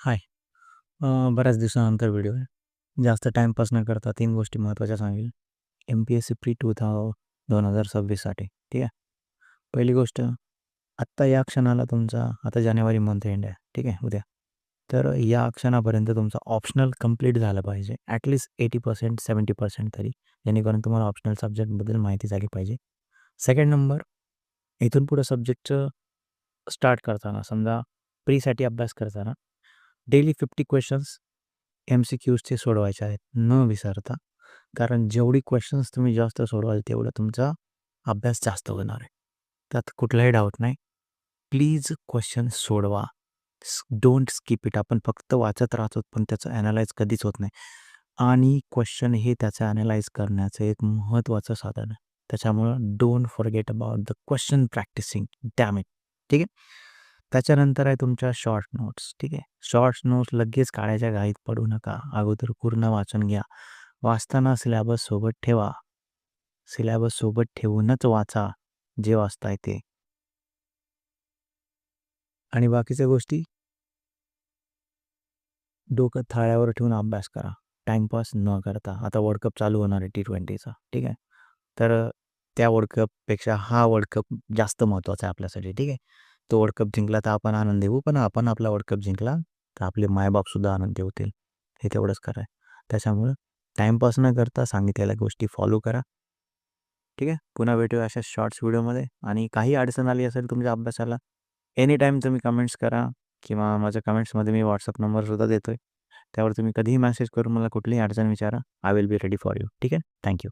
हाय. बऱ्याच दिवसानंतर व्हिडिओ आहे. जास्त टाईमपास न करता 3 गोष्टी महत्त्वाच्या सांगेल. एम-पी-एस-सी प्री 2026साठी. ठीक आहे. पहिली गोष्ट, आत्ता या क्षणाला तुमचा आता जानेवारी मंथ एंड आहे. ठीक आहे, उद्या. तर या क्षणापर्यंत तुमचं ऑप्शनल कंप्लीट झालं पाहिजे. ॲटलीस्ट 80% 70% तरी. जेणेकरून तुम्हाला ऑप्शनल सब्जेक्टबद्दल माहिती झाली पाहिजे. सेकंड नंबर, इथून पुढे सब्जेक्टचं स्टार्ट करताना समजा प्रीसाठी अभ्यास करताना डेली 50 क्वेश्चन्स एम-सी-क्यूजचे सोडवायचे आहेत, न विसरता. कारण जेवढी क्वेश्चन्स तुम्ही जास्त सोडवाल, तेवढा तुमचा अभ्यास जास्त होणार आहे. त्यात कुठलाही डाऊट नाही. प्लीज क्वेश्चन सोडवा. Don't skip it. आपण फक्त वाचत राहतो, पण त्याचं ॲनालाइज कधीच होत नाही. आणि क्वेश्चन हे त्याचं ॲनालाइज करण्याचं एक महत्त्वाचं साधन आहे. त्याच्यामुळं don't forget about the question practicing. Damn it. ठीक आहे. त्याच्यानंतर आहे तुमच्या शॉर्ट नोट्स. ठीक आहे. शॉर्ट नोट्स लगेच काढायच्या घाईत पडू नका. अगोदर पूर्ण वाचून घ्या. वाचताना सिलॅबस सोबत ठेवा. सिलॅबस सोबत ठेवूनच वाचा, जे वाचताय ते. आणि बाकीच्या गोष्टी डोकं थाळ्यावर ठेवून अभ्यास करा. टाईमपास न करता. आता वर्ल्ड कप चालू होणार आहे T20चा. ठीक आहे. तर त्या वर्ल्ड कपपेक्षा हा वर्ल्ड कप जास्त महत्त्वाचा आहे आपल्यासाठी. ठीक आहे. तो वर्ल्ड कप जिंकला तर आपण आनंद देऊ, पण आपण आपला वर्ल्ड कप जिंकला तर आपले मायबापसुद्धा आनंदी होतील. हे तेवढंच खरं आहे. त्याच्यामुळं टाईमपास न करता सांगितलेल्या गोष्टी फॉलो करा. ठीक आहे. पुन्हा भेटूया अशा शॉर्ट्स व्हिडिओमध्ये. आणि काही अडचण आली असेल तुमच्या अभ्यासाला, एनी टाईम तुम्ही कमेंट्स करा किंवा माझ्या कमेंट्समध्ये मी WhatsApp नंबरसुद्धा देतो आहे. त्यावर तुम्ही कधीही मेसेज करून मला कुठलीही अडचण विचारा. I will be ready for you. ठीक आहे. Thank you.